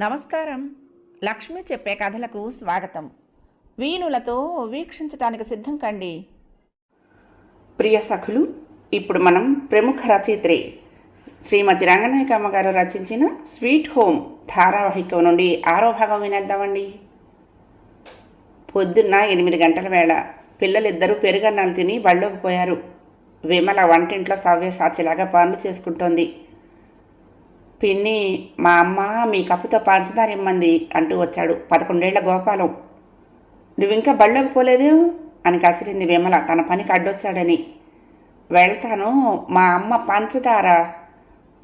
నమస్కారం. లక్ష్మి చెప్పే కథలకు స్వాగతం. వీణులతో వీక్షించటానికి సిద్ధం కండి. ప్రియ సఖులు, ఇప్పుడు మనం ప్రముఖ రచయిత్రి శ్రీమతి రంగనాయకమ్మ గారు రచించిన స్వీట్ హోమ్ ధారావాహికం నుండి 6వ భాగం వినేద్దామండి. పొద్దున్న 8 గంటల వేళ పిల్లలిద్దరూ పెరుగన్నాలు తిని బళ్ళోకి పోయారు. విమల వంటింట్లో సవ్యసాచిలాగా పనులు చేసుకుంటోంది. పిన్ని, మా అమ్మ మీ కప్పుతో పంచదార ఇమ్మంది అంటూ వచ్చాడు 11 ఏళ్ల గోపాలం. నువ్వింకా బళ్ళోకి పోలేదేం అని కసిరింది విమల తన పనికి అడ్డొచ్చాడని. వెళ్తాను, మా అమ్మ పంచదార.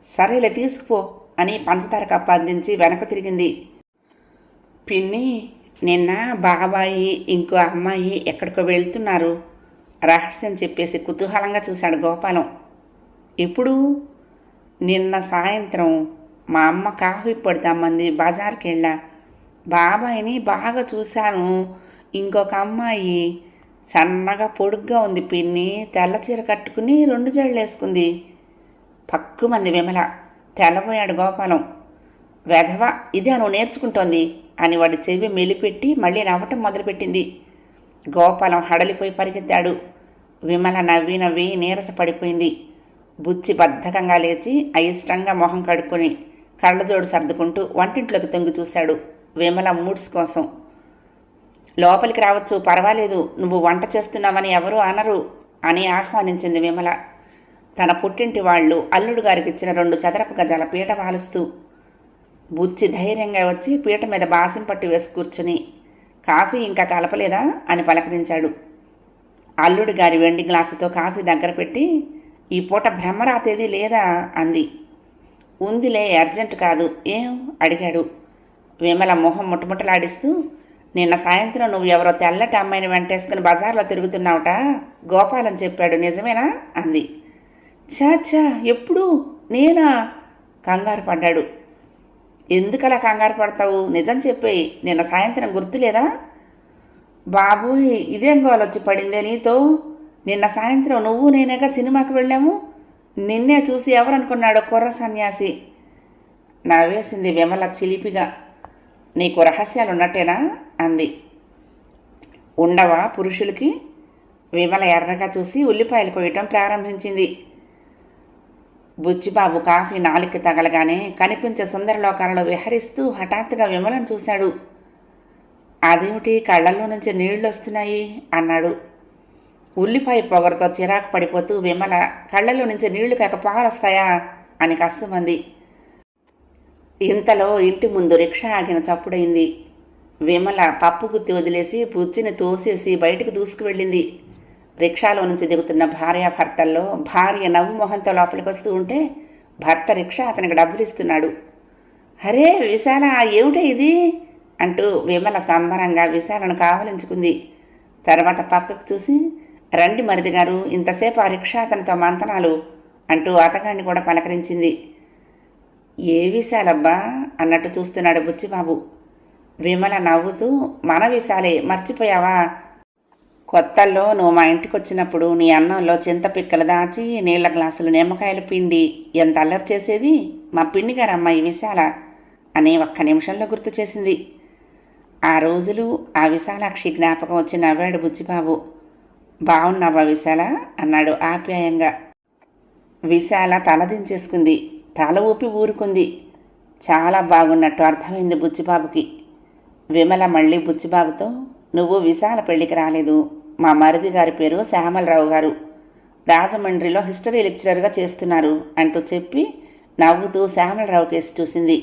సరేలే తీసుకుపో అని పంచదార కప్పు అందించి వెనక తిరిగింది. పిన్ని, నిన్న బాబాయి ఇంకో అమ్మాయి ఎక్కడికో వెళ్తున్నారు రహస్యం చెప్పేసి కుతూహలంగా చూశాడు గోపాలం. ఇప్పుడు నిన్న సాయంత్రం మా అమ్మ కాఫీ పడతామంది, బజార్కి వెళ్ళా. బాబాయిని బాగా చూశాను. ఇంకొక అమ్మాయి సన్నగా పొడుగ్గా ఉంది పిన్ని, తెల్ల చీర కట్టుకుని 2 జడలు వేసుకుంది. పక్కుమంది విమల. తెల్లబోయాడు గోపాలం. వెధవ, ఇదే నువ్వు నేర్చుకుంటోంది అని వాడి చెవి మెలిపెట్టి మళ్ళీ నవ్వటం మొదలుపెట్టింది. గోపాలం హడలిపోయి పరిగెత్తాడు. విమల నవ్వి నవ్వి నీరస పడిపోయింది. బుచ్చి బద్ధకంగా లేచి అయిష్టంగా మొహం కడుక్కొని కళ్ళజోడు సర్దుకుంటూ వంటింట్లోకి తొంగి చూశాడు విమల మూడ్స్ కోసం. లోపలికి రావచ్చు, పర్వాలేదు, నువ్వు వంట చేస్తున్నావని ఎవరూ అనరు అని ఆహ్వానించింది విమల. తన పుట్టింటి వాళ్ళు అల్లుడు గారికి ఇచ్చిన 2 చదరపు గజాల పీట వాలుస్తూ. బుచ్చి ధైర్యంగా వచ్చి పీట మీద బాసిం పట్టు వేసి కూర్చుని, కాఫీ ఇంకా కలపలేదా అని పలకరించాడు. అల్లుడు గారి వెండి గ్లాసుతో కాఫీ దగ్గర పెట్టి, ఈ పూట బ్రహ్మరాతేది లేదా అంది. ఉందిలే, అర్జెంటు కాదు. ఏం అడిగాడు. విమల మొహం ముట్టముట్టలాడిస్తూ, నిన్న సాయంత్రం నువ్వు ఎవరో తెల్లటి అమ్మాయిని వెంటేసుకుని బజార్లో తిరుగుతున్నావుట గోపాలం చెప్పాడు, నిజమేనా అంది. చాచా, ఎప్పుడు? నేనా? కంగారు పడ్డాడు. ఎందుకలా కంగారు పడతావు? నిజం చెప్పేయి. నిన్న సాయంత్రం గుర్తులేదా? బాబోయ్, ఇదేం గోలొచ్చి పడిందే నీతో? నిన్న సాయంత్రం నువ్వు నేనేగా సినిమాకి వెళ్ళాము. నిన్నే చూసి ఎవరనుకున్నాడో కుర్ర సన్యాసి. నవ్వేసింది విమల చిలిపిగా. నీకు రహస్యాలు ఉన్నట్టేనా అంది. ఉండవా పురుషులకి? విమల ఎర్రగా చూసి ఉల్లిపాయలు కొయ్యటం ప్రారంభించింది. బుచ్చిబాబు కాఫీ నాలుక తగలగానే కనిపించే సుందరలోకాలలో విహరిస్తూ హఠాత్తుగా విమలను చూశాడు. అదేమిటి, కళ్ళల్లో నుంచి నీళ్లు వస్తున్నాయి అన్నాడు. ఉల్లిపాయ పొగరతో చిరాకు పడిపోతూ విమల, కళ్ళలో నుంచి నీళ్లు కాక పారొస్తాయా అని కష్టమంది. ఇంతలో ఇంటి ముందు రిక్షా ఆగిన చప్పుడైంది. విమల పప్పు గుత్తి వదిలేసి బుచ్చిని తోసేసి బయటకు దూసుకువెళ్ళింది. రిక్షాలో నుంచి దిగుతున్న భార్యాభర్తల్లో భార్య నవ్వు మొహంతో లోపలికి వస్తూ ఉంటే భర్త రిక్షా అతనికి డబ్బులు ఇస్తున్నాడు. అరే విశాల, ఏమిటే ఇది అంటూ విమల సంబరంగా విశాలను కావలించుకుంది. తర్వాత పక్కకు చూసి, రండి మరిది గారు, ఇంతసేపు ఆ రిక్షా అతనితో మంతనాలు అంటూ అతగాడిని కూడా పలకరించింది. ఏ విశాలబ్బా అన్నట్టు చూస్తున్నాడు బుచ్చిబాబు. విమల నవ్వుతూ, మన విశాలే, మర్చిపోయావా? కొత్తల్లో నువ్వు మా ఇంటికి వచ్చినప్పుడు నీ అన్నంలో చింతపిక్కలు దాచి నీళ్ల గ్లాసులు నిమ్మకాయలు పిండి ఎంత అల్లరి చేసేది మా పిన్ని గారు అమ్మాయి విశాల అని ఒక్క నిమిషంలో గుర్తు చేసింది. ఆ రోజులు ఆ విశాలాక్షి జ్ఞాపకం వచ్చి నవ్వాడు బుచ్చిబాబు. బాగున్నావా విశాల అన్నాడు ఆప్యాయంగా. విశాల తలదించేసుకుంది. తల ఊపి ఊరుకుంది. చాలా బాగున్నట్టు అర్థమైంది బుచ్చిబాబుకి. విమల మళ్ళీ బుచ్చిబాబుతో, నువ్వు విశాల పెళ్ళికి రాలేదు. మా మరిది గారి పేరు శ్యామలరావు గారు, రాజమండ్రిలో హిస్టరీ లెక్చరర్గా చేస్తున్నారు అంటూ చెప్పి నవ్వుతూ శ్యామలరావు కేసు చూసింది.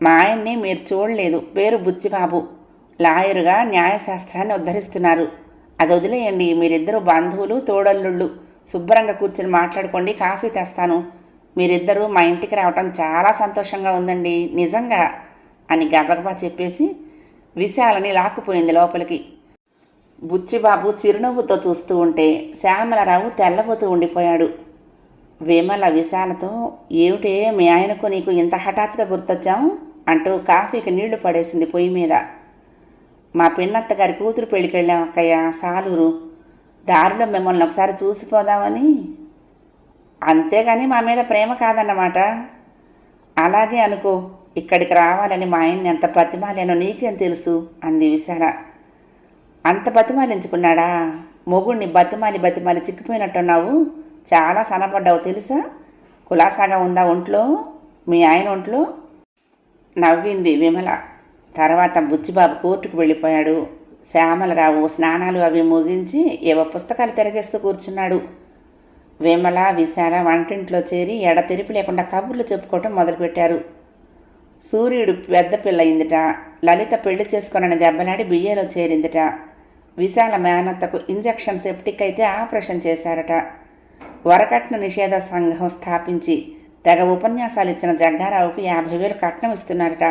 మా ఆయన్ని మీరు చూడలేదు. పేరు బుచ్చిబాబు, లాయరుగా న్యాయశాస్త్రాన్ని ఉద్ధరిస్తున్నారు. అది వదిలేయండి, మీరిద్దరూ బంధువులు, తోడల్లుళ్ళు. శుభ్రంగా కూర్చొని మాట్లాడుకోండి, కాఫీ తెస్తాను. మీరిద్దరూ మా ఇంటికి రావటం చాలా సంతోషంగా ఉందండి, నిజంగా అని గబగబా చెప్పేసి విశాలని లాక్కుపోయింది లోపలికి. బుచ్చిబాబు చిరునవ్వుతో చూస్తూ ఉంటే శ్యామలరావు తెల్లబోతూ ఉండిపోయాడు. విమల విశాలతో, ఏమిటే మీ ఆయనకు నీకు ఇంత హఠాత్తుగా గుర్తొచ్చాం అంటూ కాఫీకి నీళ్లు పడేసింది పొయ్యి మీద. మా పిన్నత్త గారి కూతురు పెళ్ళికి వెళ్ళాం అక్కయ్య, సాలూరు. దారిలో మిమ్మల్ని ఒకసారి చూసిపోదామని. అంతేగాని మా మీద ప్రేమ కాదన్నమాట. అలాగే అనుకో. ఇక్కడికి రావాలని మా ఆయన్ని ఎంత బతిమాలేనో నీకేం తెలుసు అంది విశాల. అంత బతిమాలించుకున్నాడా? మొగుణ్ణి బతిమాలి బతిమాలి చిక్కిపోయినట్టున్నావు. చాలా సనపడ్డావు తెలుసా. కులాసాగా ఉందా ఒంట్లో, మీ ఆయన ఒంట్లో? నవ్వింది విమల. తర్వాత బుచ్చిబాబు కోర్టుకు వెళ్ళిపోయాడు. శ్యామలరావు స్నానాలు అవి ముగించి ఏవో పుస్తకాలు తిరగేస్తూ కూర్చున్నాడు. విమల విశాల వంటింట్లో చేరి ఎడతెరిపి లేకుండా కబుర్లు చెప్పుకోవటం మొదలుపెట్టారు. సూర్యుడు పెద్ద పిల్లయిందిట. లలిత పెళ్లి చేసుకొనని దెబ్బలాడి బియ్యలో చేరిందిట. విశాల మేనత్తకు ఇంజెక్షన్ సెప్టిక్ అయితే ఆపరేషన్ చేశారట. వరకట్న నిషేధ సంఘం స్థాపించి తెగ ఉపన్యాసాలు ఇచ్చిన జగ్గారావుకు 50,000 కట్నం ఇస్తున్నారట.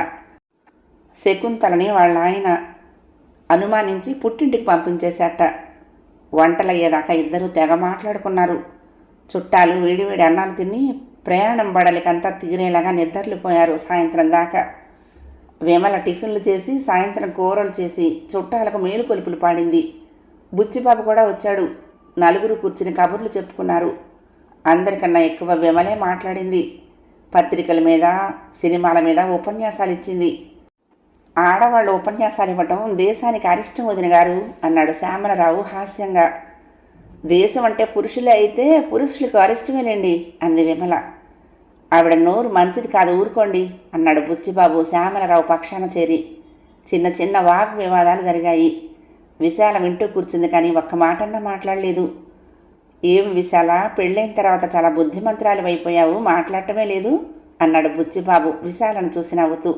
శకుంతలని వాళ్ళ ఆయన అనుమానించి పుట్టింటికి పంపించేశారట. వంటలయ్యేదాకా ఇద్దరూ తెగ మాట్లాడుకున్నారు. చుట్టాలు వేడివేడి అన్నాలు తిని ప్రయాణం బడలికంతా తీరేలాగా నిద్రలిపోయారు సాయంత్రం దాకా. విమల టిఫిన్లు చేసి సాయంత్రం కూరలు చేసి చుట్టాలకు మేలుకొలుపులు పాడింది. బుచ్చిబాబు కూడా వచ్చాడు. నలుగురు కూర్చుని కబుర్లు చెప్పుకున్నారు. అందరికన్నా ఎక్కువ విమలే మాట్లాడింది. పత్రికల మీద సినిమాల మీద ఉపన్యాసాలు ఇచ్చింది. ఆడవాళ్ళు ఉపన్యాసాలు ఇవ్వటం దేశానికి అరిష్టం వదిన గారు అన్నాడు శ్యామలరావు హాస్యంగా. దేశం అంటే పురుషులే అయితే పురుషులకు అరిష్టమేలేండి అంది విమల. ఆవిడ నోరు మంచిది కాదు, ఊరుకోండి అన్నాడు బుచ్చిబాబు శ్యామలరావు పక్షాన చేరి. చిన్న చిన్న వాగ్వివాదాలు జరిగాయి. విశాల వింటూ కూర్చుంది కానీ ఒక్క మాటన్నా మాట్లాడలేదు. ఏం విశాల, పెళ్ళైన తర్వాత చాలా బుద్ధిమంతురాలు అయిపోయావు, మాట్లాడటమే లేదు అన్నాడు బుచ్చిబాబు విశాలను చూసి నవ్వుతూ.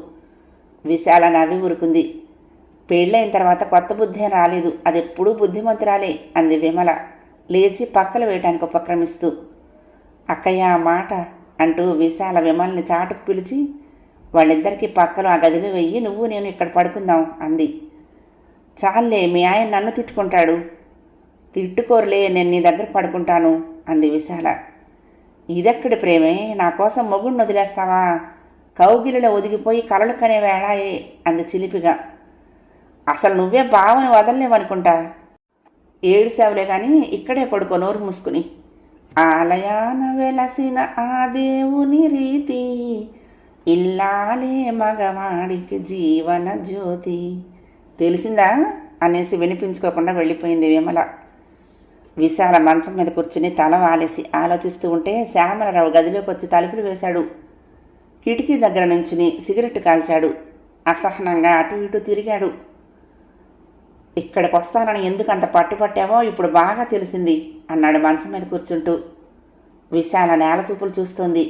విశాల నవ్వి ఊరుకుంది. పెళ్ళైన తర్వాత కొత్త బుద్ధి రాలేదు, అది ఎప్పుడూ బుద్ధిమంతురాలే అంది విమల లేచి పక్కలు వేయటానికి ఉపక్రమిస్తూ. అక్కయ్య ఆ మాట అంటూ విశాల విమల్ని చాటుకు పిలిచి వాళ్ళిద్దరికీ పక్కలు ఆ గదిలో వెయ్యి నువ్వు నేను ఇక్కడ పడుకుందాం అంది. చాలే, మీ ఆయన నన్ను తిట్టుకుంటాడు. తిట్టుకోరులే, నేను నీ దగ్గర పడుకుంటాను అంది విశాల. ఇదెక్కడి ప్రేమే, నా కోసం మొగుడిని వదిలేస్తావా? కౌగిలిలో ఒదిగిపోయి కలలు కనే వేళాయే అంది చిలిపిగా. అసలు నువ్వే బావని వదలలేవనుకుంటా. ఏడు సేవలే కానీ ఇక్కడే పడుకో నోరు మూసుకుని. ఆలయాన వెలసిన ఆ దేవుని రీతి ఇల్లాలే మగవాడికి జీవన జ్యోతి తెలిసిందా అనేసి వినిపించుకోకుండా వెళ్ళిపోయింది విమల. విశాల మంచం మీద కూర్చుని తల వాలేసి ఆలోచిస్తూ ఉంటే శ్యామలరావు గదిలోకి వచ్చి తలుపులు వేశాడు. కిటికీ దగ్గర నుంచుని సిగరెట్టు కాల్చాడు. అసహనంగా అటు ఇటు తిరిగాడు. ఇక్కడికి వస్తానని ఎందుకు అంత పట్టుపట్టావో ఇప్పుడు బాగా తెలిసింది అన్నాడు మంచం మీద కూర్చుంటూ. విశాల నేల చూపులు చూస్తోంది.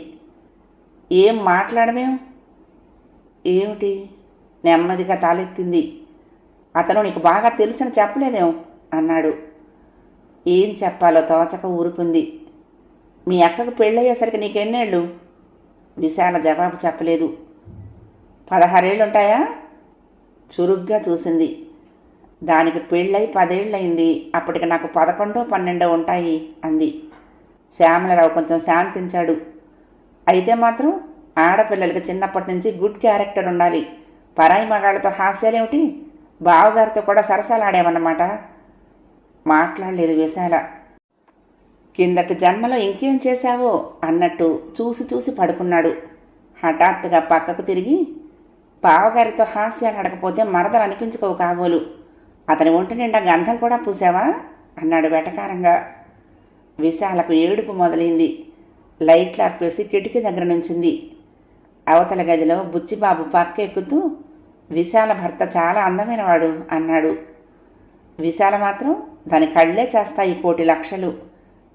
ఏం మాట్లాడమేం? ఏమిటి? నెమ్మదిగా తాలెత్తింది. అతను నీకు బాగా తెలుసని చెప్పలేదేం అన్నాడు. ఏం చెప్పాలో తోచక ఊరుకుంది. మీ అక్కకు పెళ్ళయ్యేసరికి నీకెన్నేళ్ళు? విశాల జవాబు చెప్పలేదు. 16 ఏళ్ళుంటాయా? చురుగ్గా చూసింది. దానికి పెళ్ళై 10 ఏళ్ళయింది. అప్పటికి నాకు 11, 12 ఉంటాయి అంది. శ్యామలరావు కొంచెం శాంతించాడు. అయితే మాత్రం ఆడపిల్లలకి చిన్నప్పటి నుంచి గుడ్ క్యారెక్టర్ ఉండాలి. పరాయి మగాళ్ళతో హాస్యాలేమిటి? బావగారితో కూడా సరసాలాడేమన్నమాట. మాట్లాడలేదు విశాల. కిందటి జన్మలో ఇంకేం చేశావో అన్నట్టు చూసి చూసి పడుకున్నాడు. హఠాత్తుగా పక్కకు తిరిగి బావగారితో హాస్యాలు ఆడకపోతే మరదలు అనిపించుకోవు కాబోలు. అతని ఒంటి నిండా గంధం కూడా పూసావా అన్నాడు వెటకారంగా. విశాలకు ఏడుపు మొదలైంది. లైట్లు ఆర్పేసి కిటికీ దగ్గర నుంచింది. అవతల గదిలో బుచ్చిబాబు పక్కెక్కుతూ విశాల భర్త చాలా అందమైనవాడు అన్నాడు. విశాల మాత్రం దాని కళ్ళే చేస్తాయి 1,00,00,000 లక్షలు.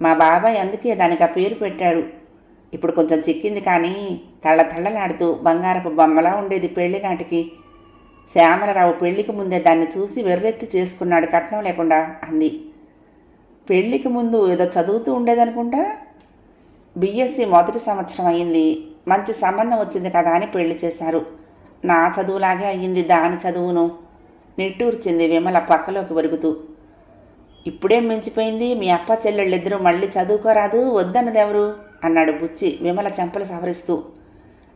మా బాబాయ్ అందుకే దానికి ఆ పేరు పెట్టాడు. ఇప్పుడు కొంచెం చిక్కింది కానీ తళ్ళతళ్ళలాడుతూ బంగారపు బొమ్మలా ఉండేది పెళ్లి నాటికి. శ్యామలరావు పెళ్లికి ముందే దాన్ని చూసి వెర్రెత్తి చేసుకున్నాడు కట్నం లేకుండా అంది. పెళ్లికి ముందు ఏదో చదువుతూ ఉండేదనుకుంటా. బిఎస్సి మొదటి సంవత్సరం అయ్యింది. మంచి సంబంధం వచ్చింది కదా అని పెళ్లి చేశారు. నా చదువులాగే అయ్యింది దాని చదువును నిట్టూర్చింది విమల పక్కలోకి వరుగుతూ. ఇప్పుడేం మించిపోయింది, మీ అప్ప చెల్లెళ్ళిద్దరూ మళ్ళీ చదువుకోరాదు వద్దన్నదెవరు అన్నాడు బుచ్చి విమల చెంపలు సవరిస్తూ.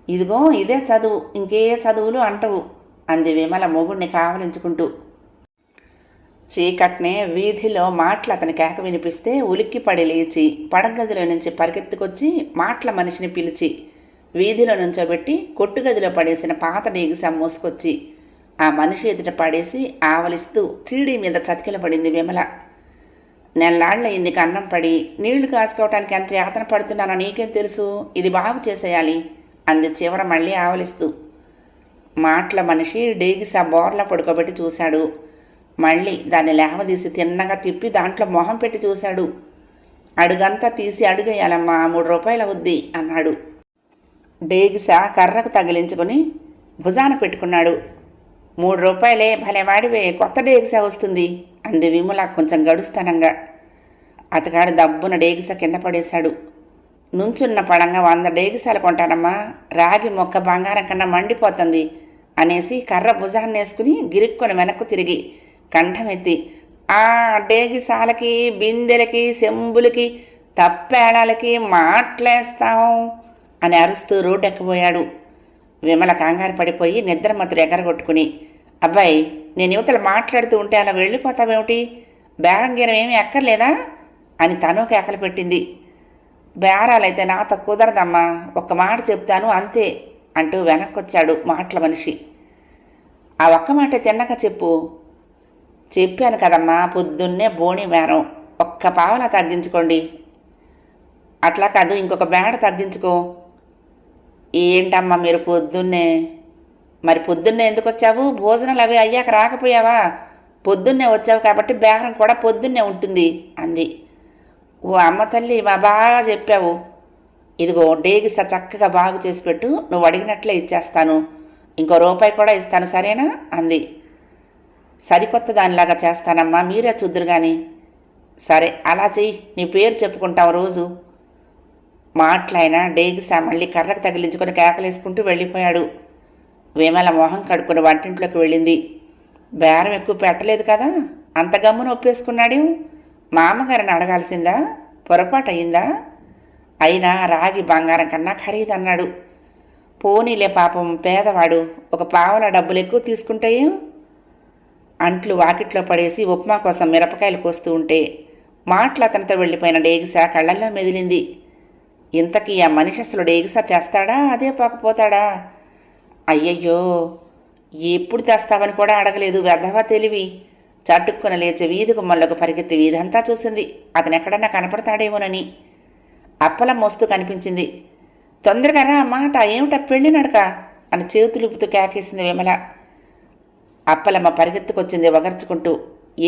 ఇదిగో ఇదే చదువు, ఇంకే చదువులు అంటవు అంది విమల మొగుణ్ణి కావలించుకుంటూ. చీకట్నే వీధిలో మాటలు అతని కేక వినిపిస్తే ఉలిక్కిపడి లేచి పడగదిలో నుంచి పరిగెత్తుకొచ్చి మాటల మనిషిని పిలిచి వీధిలో నుంచోబెట్టి కొట్టుగదిలో పడేసిన పాత డేగిసా మోసుకొచ్చి ఆ మనిషి ఎదుట పడేసి ఆవలిస్తూ చీడీ మీద చతికిల పడింది విమల. నెల్లాళ్ళయింది కన్నం పడి, నీళ్లు కాచుకోవటానికి ఎంత యాతన పడుతున్నానో నీకేం తెలుసు, ఇది బాగు చేసేయాలి అంది చివర మళ్ళీ ఆవలిస్తూ. మాటల మనిషి డేగిసా బోర్లా పడుకోబెట్టి చూశాడు. మళ్ళీ దాన్ని లేవదీసి తిన్నగా తిప్పి దాంట్లో మొహం పెట్టి చూశాడు. అడుగంతా తీసి అడుగేయాలమ్మా, 3 రూపాయలు అవుద్ది అన్నాడు. డేగిసా కర్రకు తగిలించుకొని భుజాన పెట్టుకున్నాడు. 3 రూపాయలే, భలే వాడివే, కొత్త డేగిసా వస్తుంది అంది విమల కొంచెం గడుస్తానంగా. అతగాడు దబ్బున డేగిసా కింద పడేశాడు. నుంచున్న పడంగా 100 డేగిసాలు కొంటానమ్మా, రాగి మొక్క బంగారం కన్నా మండిపోతుంది అనేసి కర్ర భుజాన్నేసుకుని గిరుక్కొని వెనక్కు తిరిగి కంఠమెత్తి ఆ డేగిసాలకి, బిందెలకి, చెంబులకి, తప్పేళాలకి మాట్లేస్తాం అని అరుస్తూ రోడ్డెక్కబోయాడు. విమల కంగారు పడిపోయి నిద్రమత్తులు ఎగరగొట్టుకుని, అబ్బాయి నేను యువతలు మాట్లాడుతూ ఉంటే అలా వెళ్ళిపోతావేమిటి, బేరంగీరం ఏమీ ఎక్కర్లేదా అని తను కేకలు పెట్టింది. బేరాలైతే నాతో కుదరదమ్మా, ఒక్క మాట చెప్తాను అంతే అంటూ వెనక్కొచ్చాడు మాటల మనిషి. ఆ ఒక్క మాట తిన్నక చెప్పు. చెప్పాను కదమ్మా, పొద్దున్నే బోణి బేరం, ఒక్క పావలా తగ్గించుకోండి. అట్లా కాదు, ఇంకొక బేడ తగ్గించుకో. ఏంటమ్మా మీరు పొద్దున్నే? మరి పొద్దున్నే ఎందుకు వచ్చావు? భోజనాలు అవి అయ్యాక రాకపోయావా? పొద్దున్నే వచ్చావు కాబట్టి బేరం కూడా పొద్దున్నే ఉంటుంది అంది. ఓ అమ్మ తల్లి, మా బాగా చెప్పావు. ఇదిగో డేగిసా చక్కగా బాగు చేసి పెట్టు, నువ్వు అడిగినట్లే ఇచ్చేస్తాను, ఇంకో రూపాయి కూడా ఇస్తాను సరేనా అంది. సరికొత్త దానిలాగా చేస్తానమ్మా, మీరే చూద్దురు కానీ. సరే అలా చెయ్యి, నీ పేరు చెప్పుకుంటావు రోజు. మాట్లాడినా డేగిసా మళ్ళీ కర్రకు తగిలించుకొని కేకలేసుకుంటూ వెళ్ళిపోయాడు. విమల మొహం కడుక్కుని వంటింట్లోకి వెళ్ళింది. బేరం ఎక్కువ పెట్టలేదు కదా, అంత గమ్మున ఒప్పేసుకున్నాడు. మామగారిని అడగాల్సిందా, పొరపాటు అయిందా? అయినా రాగి బంగారం కన్నా ఖరీదన్నాడు. పోనీలే పాపం పేదవాడు, ఒక పావలా డబ్బులు ఎక్కువ తీసుకుంటే అంట్లు వాకిట్లో పడేసి ఉప్మా కోసం మిరపకాయలు కోస్తూ ఉంటే మాటలు అతనితో వెళ్ళిపోయిన డేగిసా కళ్ళల్లో మెదిలింది. ఇంతకీ ఆ మనిషి అసలు డేగిసా తెస్తాడా, అదే పోకపోతాడా? అయ్యయ్యో, ఎప్పుడు తెస్తావని కూడా అడగలేదు, వెధవా తెలివి. చటుక్కున లేచి వీధి గుమ్మల్లోకి పరిగెత్తి వీధంతా చూసింది, అతను ఎక్కడన్నా కనపడతాడేమోనని. అప్పలం మోస్తూ కనిపించింది. తొందరగా రా మాట, ఏమిటా పెళ్లి నడక అని చేతులుపుతూ కేకేసింది విమల. అప్పలమ్మ పరిగెత్తుకొచ్చింది వగర్చుకుంటూ.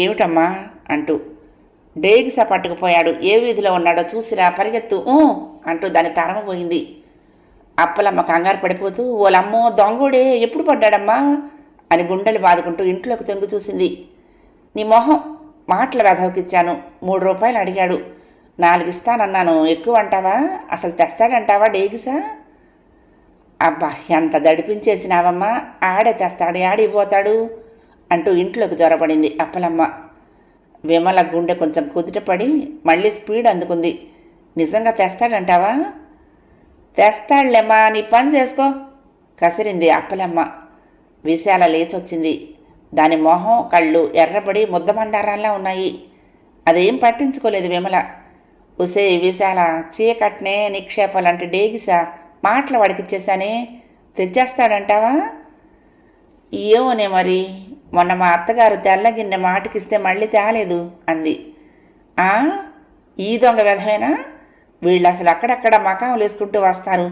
ఏమిటమ్మా అంటూ. డేగిసా పట్టుకుపోయాడు, ఏ వీధిలో ఉన్నాడో చూసిరా, పరిగెత్తు అంటూ దాన్ని తరమపోయింది. అప్పలమ్మ కంగారు పడిపోతూ, ఓలమ్మో దొంగోడే, ఎప్పుడు పడ్డాడమ్మా అని గుండెలు బాదుకుంటూ ఇంట్లోకి తొంగి చూసింది. నీ మొహం, మాటల వెధవకిచ్చాను, 3 రూపాయలు అడిగాడు, 4 ఇస్తానన్నాను, ఎక్కువ అంటావా? అసలు తెస్తాడంటావా డేగిసా? అబ్బా ఎంత దడిపించేసినావమ్మా, ఆడే తెస్తాడు, ఆడిపోతాడు అంటూ ఇంట్లోకి జ్వరపడింది అప్పలమ్మ. విమల గుండె కొంచెం కుదుటపడి మళ్ళీ స్పీడ్ అందుకుంది. నిజంగా తెస్తాడంటావా? తెస్తాడులేమ్మా, నీ పని చేసుకో కసిరింది అప్పలమ్మ. విశాల లేచొచ్చింది. దాని మొహం కళ్ళు ఎర్రబడి ముద్దమందారాల్లా ఉన్నాయి. అదేం పట్టించుకోలేదు విమల. ఉసే విశాల, చీకట్నే నిక్షేపాలంటే డేగిసా మాటల వాడికిచ్చేశానే, తెచ్చేస్తాడంటావా? ఏమోనే మరి, మొన్న మా అత్తగారు తెల్లగిన్నె మాటకిస్తే మళ్ళీ తేలేదు అంది. ఈ దొంగ విధమేనా? వీళ్ళు అసలు అక్కడక్కడ మకాములు వేసుకుంటూ వస్తారు.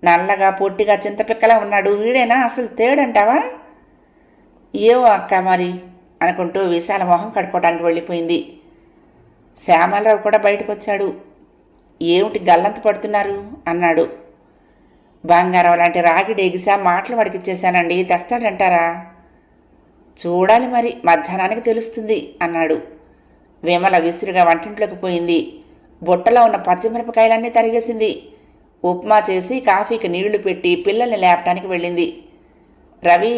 నల్లగా పొట్టిగా చింతపిక్కలా ఉన్నాడు, వీడేనా అసలు తేడంటావా? ఏవో అక్క మరి అనుకుంటూ విశాల మొహం కడుక్కోవడానికి వెళ్ళిపోయింది. శ్యామలరావు కూడా బయటకు వచ్చాడు. ఏమిటి గల్లంత పడుతున్నారు అన్నాడు. బంగారం లాంటి రాగి డేగిసా మాటలు వాడికిచ్చేశానండి, తెస్తాడంటారా? చూడాలి మరి, మధ్యాహ్నానికి తెలుస్తుంది అన్నాడు. విమల విసురుగా వంటింట్లోకి పోయింది. బుట్టలో ఉన్న పచ్చిమిరపకాయలన్నీ తరిగేసింది. ఉప్మా చేసి కాఫీకి నీళ్లు పెట్టి పిల్లల్ని లేపటానికి వెళ్ళింది. రవి,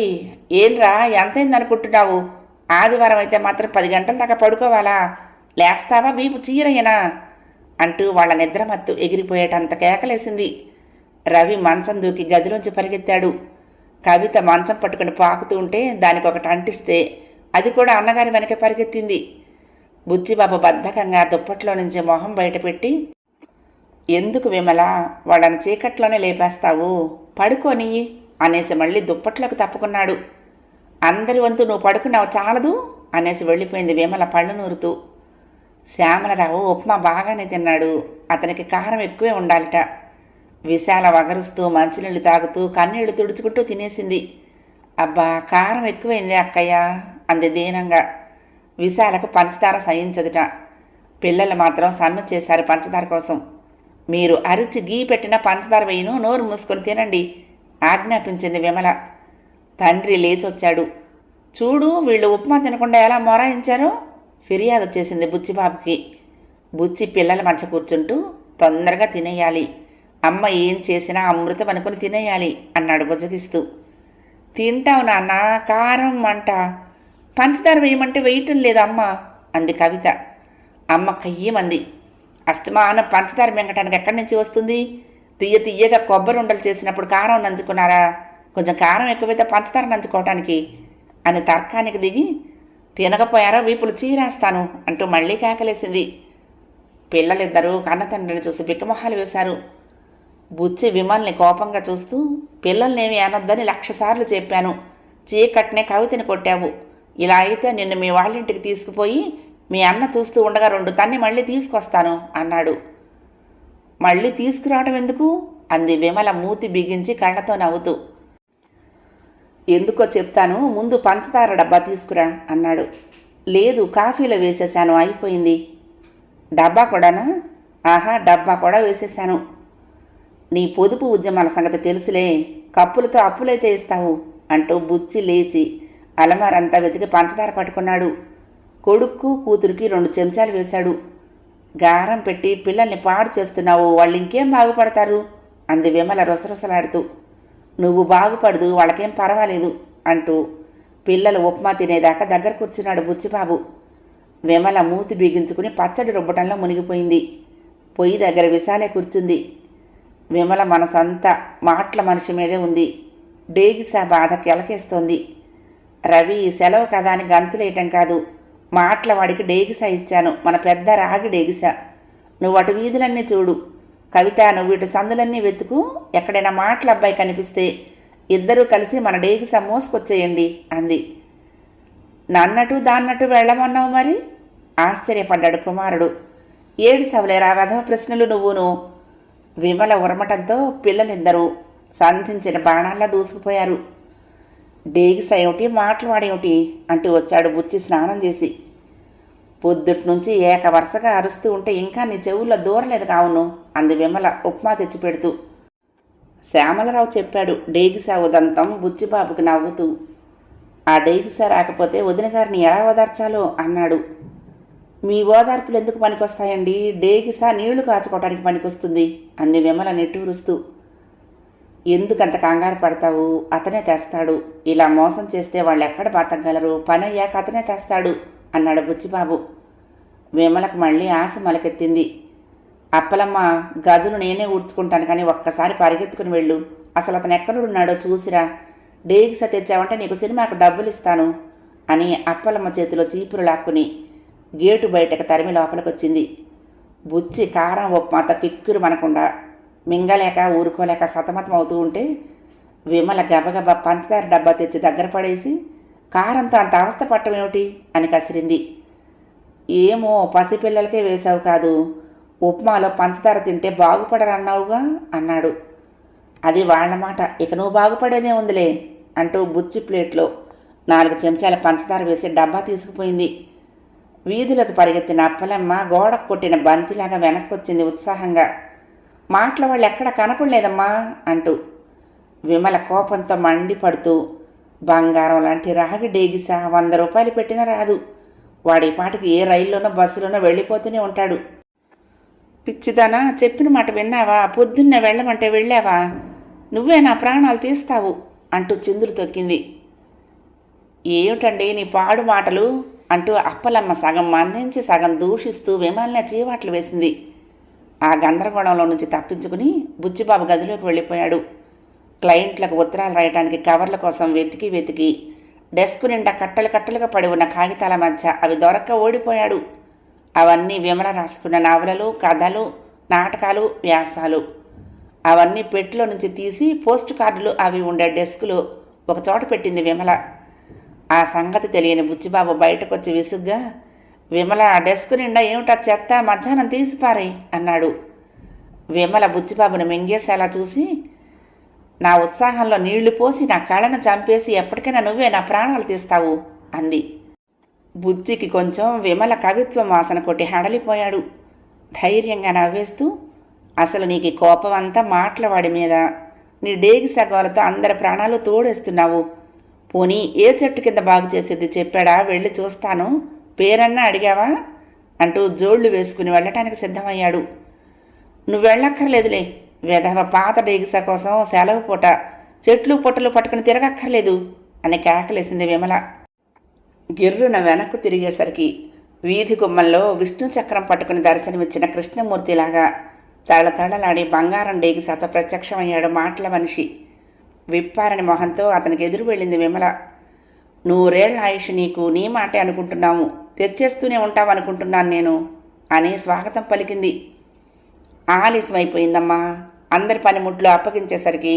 ఏంరా ఎంతైంది అనుకుంటున్నావు? ఆదివారం అయితే మాత్రం 10 గంటల దాకా పడుకోవాలా? లేస్తావా వీపు చీరయ్యనా అంటూ వాళ్ళ నిద్రమత్తు ఎగిరిపోయేటంత కేకలేసింది. రవి మంచం దూకి గదిలోంచి పరిగెత్తాడు. కవిత మంచం పట్టుకుని పాకుతూ ఉంటే దానికి ఒకటి అంటిస్తే అది కూడా అన్నగారి వెనక పరిగెత్తింది. బుచ్చిబాబు బద్ధకంగా దుప్పట్లో నుంచి మొహం బయటపెట్టి, ఎందుకు విమల, వాళ్ళని చీకట్లోనే లేపేస్తావు, పడుకోని అనేసి మళ్ళీ దుప్పట్లోకి తప్పుకున్నాడు. అందరి వంతు నువ్వు పడుకున్నావు చాలదు అనేసి వెళ్ళిపోయింది విమల పళ్ళు నూరుతూ. శ్యామలరావు ఉప్మా బాగానే తిన్నాడు. అతనికి కారం ఎక్కువే ఉండాలట. విశాల వగరుస్తూ మంచినీళ్ళు తాగుతూ కన్నీళ్లు తుడుచుకుంటూ తినేసింది. అబ్బా, కారం ఎక్కువైంది అక్కయ్య అంది దీనంగా. విశాలకు పంచదార సహించదుట. పిల్లలు మాత్రం సమ్మె చేశారు పంచదార కోసం. మీరు అరిచి గీ పెట్టిన పంచదార వేయను, నోరు మూసుకొని తినండి ఆజ్ఞాపించింది విమల. తండ్రి లేచొచ్చాడు. చూడు, వీళ్ళు ఉప్మా తినకుండా ఎలా మొరాయించారో ఫిర్యాదు వచ్చేసింది బుచ్చిబాబుకి. బుచ్చి పిల్లల మధ్య కూర్చుంటూ తొందరగా తినేయాలి, అమ్మ ఏం చేసినా అమృతం అనుకుని తినేయాలి అన్నాడు బుజ్జగిస్తూ. తింటావు నాన్న, కారం మంట, పంచదార వేయమంటే వేయటం లేదు అమ్మ అంది కవిత. అమ్మ కయ్యమంది. అస్తమానం పంచదార మింగటానికి ఎక్కడి నుంచి వస్తుంది? తీయగా కొబ్బరి ఉండలు చేసినప్పుడు కారం నంచుకున్నారా? కొంచెం కారం ఎక్కువైతే పంచదార నంచుకోవటానికి అని తర్కానికి దిగి, తినకపోయారో వీపులు చీరేస్తాను అంటూ మళ్ళీ కేకలేసింది. పిల్లలిద్దరూ కన్నతండ్రిని చూసి బిక్కమొహాలు వేశారు. బుచ్చి విమల్ని కోపంగా చూస్తూ, పిల్లల్నేమి అనొద్దని 1,00,000 సార్లు చెప్పాను, చీకట్నే కవితని కొట్టావు. ఇలా అయితే నిన్ను మీ వాళ్ళింటికి తీసుకుపోయి మీ అన్న చూస్తూ ఉండగా 2 తన్ని మళ్ళీ తీసుకొస్తాను అన్నాడు. మళ్ళీ తీసుకురావడం ఎందుకు అంది విమల మూతి బిగించి కళ్ళతో నవ్వుతూ. ఎందుకో చెప్తాను, ముందు పంచదార డబ్బా తీసుకురా అన్నాడు. లేదు, కాఫీలో వేసేశాను, అయిపోయింది. డబ్బా కూడానా? ఆహా, డబ్బా కూడా వేసేశాను. నీ పొదుపు ఉద్యమాల సంగతి తెలుసులే, కప్పులతో అప్పులైతే ఇస్తావు అంటూ బుచ్చి లేచి అలమారంతా వెతికి పంచదార పట్టుకున్నాడు. కొడుక్కు కూతురికి 2 చెంచాలు వేశాడు. గారం పెట్టి పిల్లల్ని పాడు చేస్తున్నావు, వాళ్ళు ఇంకేం బాగుపడతారు అంది విమల రొసరొసలాడుతూ. నువ్వు బాగుపడదు, వాళ్ళకేం పర్వాలేదు అంటూ పిల్లలు ఉప్మా తినేదాకా దగ్గర కూర్చున్నాడు బుచ్చిబాబు. విమల మూతి బిగించుకుని పచ్చడి రుబ్బటంలో మునిగిపోయింది. పొయ్యి దగ్గర విశాలే కూర్చుంది. విమల మనసంతా మాటల మనిషి మీదే ఉంది. డేగిసా బాధ కెలకేస్తోంది. రవి సెలవు కదా అని గంతులేయటం కాదు, మాటల వాడికి డేగిసా ఇచ్చాను, మన పెద్ద రాగి డేగిసా. నువ్వు అటు వీధులన్నీ చూడు, కవిత నువ్వు ఇటు సందులన్నీ వెతుకు, ఎక్కడైనా మాటల అబ్బాయి కనిపిస్తే ఇద్దరూ కలిసి మన డేగిసా మోసుకొచ్చేయండి అంది. నన్నట్టు దాన్నట్టు వెళ్ళమన్నావు మరి ఆశ్చర్యపడ్డాడు కుమారుడు. ఏడు సవలేరా వెధవ ప్రశ్నలు నువ్వును. విమల ఉరమటంతో పిల్లలిద్దరూ సంధించిన బాణాల్లా దూసుకుపోయారు. డేగిసా ఏమిటి, మాటలు వాడేమిటి అంటూ వచ్చాడు బుచ్చి స్నానం చేసి. పొద్దుటి నుంచి ఏక వరుసగా అరుస్తూ ఉంటే ఇంకా నీ చెవుల్లో దూరలేదు కావును అంది విమల ఉప్మా తెచ్చిపెడుతూ. శ్యామలరావు చెప్పాడు డేగిసా ఉదంతం బుచ్చిబాబుకి నవ్వుతూ. ఆ డేగిసా రాకపోతే వదిన గారిని ఎలా ఓదార్చాలో అన్నాడు. మీ ఓదార్పులు ఎందుకు పనికొస్తాయండి, డేగిసా నీళ్లు కాచుకోవటానికి పనికొస్తుంది అంది విమల నిట్టూరుస్తూ. ఎందుకంత కంగారు పడతావు, అతనే తెస్తాడు. ఇలా మోసం చేస్తే వాళ్ళు ఎక్కడ బతకగలరు, పని అయ్యాక అతనే తెస్తాడు అన్నాడు బుచ్చిబాబు. విమలకు మళ్ళీ ఆశ మొలకెత్తింది. అప్పలమ్మ, గదులు నేనే ఊడ్చుకుంటాను కానీ ఒక్కసారి పరిగెత్తుకుని వెళ్ళు, అసలు అతను ఎక్కడున్నాడో చూసిరా, డేగిసా తెచ్చావంటే నీకు సినిమాకు డబ్బులు ఇస్తాను అని అప్పలమ్మ చేతిలో చీపురు లాక్కుని గేటు బయటకు తరిమి లోపలికొచ్చింది. బుచ్చి కారం ఉప్మాతో కిక్కురు మనకుండా మింగలేక ఊరుకోలేక సతమతం అవుతూ ఉంటే విమల గబగబా పంచదార డబ్బా తెచ్చి దగ్గర పడేసి, కారంతో అంత అవస్థ పట్టమేమిటి అని కసిరింది. ఏమో, పసిపిల్లలకే వేశావు కాదు, ఉప్మాలో పంచదార తింటే బాగుపడరన్నావుగా అన్నాడు. అది వాళ్ల మాట, ఇక నువ్వు బాగుపడేదే ఉందిలే అంటూ బుచ్చి ప్లేట్లో 4 చెంచాల పంచదార వేసి డబ్బా తీసుకుపోయింది. వీధులకు పరిగెత్తిన అప్పలమ్మ గోడకు కొట్టిన బంతిలాగా వెనక్కొచ్చింది ఉత్సాహంగా. మాటల వాళ్ళు ఎక్కడ కనపడలేదమ్మా అంటూ. విమల కోపంతో మండిపడుతూ, బంగారం లాంటి రాగి డేగిసా 100 రూపాయలు పెట్టినా రాదు, వాడి పాటికి ఏ రైల్లోనో బస్సులోనో వెళ్ళిపోతూనే ఉంటాడు. పిచ్చిదానా, చెప్పిన మాట విన్నావా, పొద్దున్నే వెళ్ళమంటే వెళ్ళావా, నువ్వే నా ప్రాణాలు తీస్తావు అంటూ చిందులు తొక్కింది. ఏమిటండి నీ పాడు మాటలు అంటూ అప్పలమ్మ సగం మన్నించి సగం దూషిస్తూ విమల్ని చీవాట్లు వేసింది. ఆ గందరగోళంలో నుంచి తప్పించుకుని బుచ్చిబాబు గదిలోకి వెళ్ళిపోయాడు. క్లయింట్లకు ఉత్తరాలు రాయడానికి కవర్ల కోసం వెతికి డెస్క్ నిండా కట్టలుగా పడి ఉన్న కాగితాల మధ్య అవి దొరక్క ఓడిపోయాడు. అవన్నీ విమల రాసుకున్న నవలలు, కథలు, నాటకాలు, వ్యాసాలు అవన్నీ పెట్టెలో నుంచి తీసి పోస్ట్ కార్డులు అవి ఉండే డెస్కులో ఒకచోట పెట్టింది విమల. ఆ సంగతి తెలియని బుచ్చిబాబు బయటకొచ్చి విసుగ్గా, విమల డెస్క్ నిండా ఏమిటా చెత్త, మధ్యాహ్నం తీసిపారాయి అన్నాడు. విమల బుచ్చిబాబును మింగేసేలా చూసి, నా ఉత్సాహంలో నీళ్లు పోసి నా కళ్ళను చంపేసి ఎప్పటికైనా నువ్వే నా ప్రాణాలు తీస్తావు అంది. బుజ్జికి కొంచెం విమల కవిత్వం వాసన కొట్టి హడలిపోయాడు. ధైర్యంగా నవ్వేస్తూ, అసలు నీకు కోపం అంతా మాటలవాడి మీద, నీ డేగి సగోలతో అందరి ప్రాణాలు తోడేస్తున్నావు. పోనీ ఏ చెట్టు కింద బాగు చేసేది చెప్పాడా, వెళ్ళి చూస్తాను, పేరన్నా అడిగావా అంటూ జోళ్లు వేసుకుని వెళ్ళటానికి సిద్ధమయ్యాడు. నువ్వు వెళ్ళక్కర్లేదులే, వెధవ పాత డేగిసా కోసం సెలవు పూట చెట్లు పుట్టలు పట్టుకుని తిరగక్కర్లేదు అని కేకలేసింది విమల. గిర్రున వెనక్కు తిరిగేసరికి వీధి గుమ్మల్లో విష్ణు చక్రం పట్టుకుని దర్శనమిచ్చిన కృష్ణమూర్తిలాగా తళతళలాడి బంగారం డేగిసాతో ప్రత్యక్షమయ్యాడు మాటల మనిషి. విప్పారని మొహంతో అతనికి ఎదురు వెళ్ళింది విమల. 100 ఏళ్ల ఆయుష్ నీకు, నీ మాటే అనుకుంటున్నాము, తెచ్చేస్తూనే ఉంటావనుకుంటున్నాను నేను అని స్వాగతం పలికింది. ఆలస్యమైపోయిందమ్మా, అందరి పనిముట్లు అప్పగించేసరికి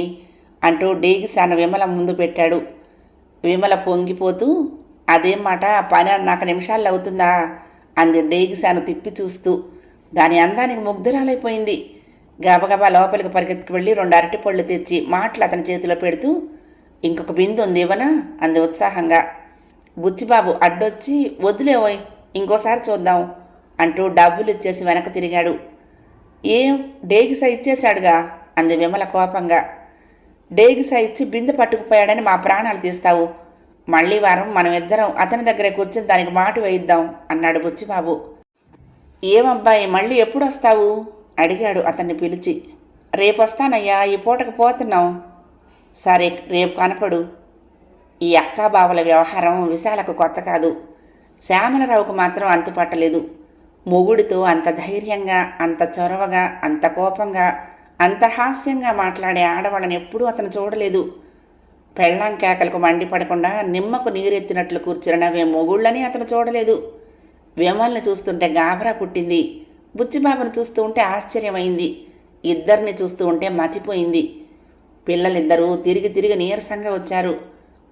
అంటూ డేగిసాను విమల ముందు పెట్టాడు. విమల పొంగిపోతూ, అదేం మాట, పని అన్నాక నిమిషాల్లో అవుతుందా అంది డేగిసాను తిప్పి చూస్తూ. దాని అందానికి ముగ్ధురాలైపోయింది. గబగబా లోపలికి పరిగెత్తుకు వెళ్ళి 2 అరటిపళ్ళు తెచ్చి మాటలు అతని చేతిలో పెడుతూ, ఇంకొక బిందు ఉంది ఇవ్వనా అంది ఉత్సాహంగా. బుచ్చిబాబు అడ్డొచ్చి, వదిలేవోయ్, ఇంకోసారి చూద్దాం అంటూ డబ్బులు ఇచ్చేసి వెనక్కి తిరిగాడు. ఏం డేగిసా ఇచ్చేశాడుగా అంది విమల కోపంగా. డేగిసా ఇచ్చి బిందె పట్టుకుపోయాడని మా ప్రాణాలు తీస్తావు, మళ్ళీ వారం మనమిద్దరం అతని దగ్గరే కూర్చుని దానికి మాటు వేయిద్దాం అన్నాడు బుచ్చిబాబు. ఏమబ్బాయి, మళ్ళీ ఎప్పుడు వస్తావు అడిగాడు అతన్ని పిలిచి. రేపు వస్తానయ్యా, ఈ పూటకు పోతున్నాం. సరే, రేపు కనపడు. ఈ అక్కాబావల వ్యవహారం విశాలకు కొత్త కాదు. శ్యామలరావుకు మాత్రం అంతుపట్టలేదు. మొగుడితో అంత ధైర్యంగా, అంత చొరవగా, అంత కోపంగా, అంత హాస్యంగా మాట్లాడే ఆడవాళ్ళని ఎప్పుడూ అతను చూడలేదు. పెళ్ళాం కేకలకు మండిపడకుండా నిమ్మకు నీరెత్తినట్లు కూర్చుని నవ్వే మొగుళ్ళని అతను చూడలేదు. విమల్ని చూస్తుంటే గాబరా పుట్టింది. బుచ్చిబాబును చూస్తూ ఉంటే ఆశ్చర్యమైంది. ఇద్దరిని చూస్తూ ఉంటే మతిపోయింది. పిల్లలిద్దరూ తిరిగి తిరిగి నీరసంగా వచ్చారు.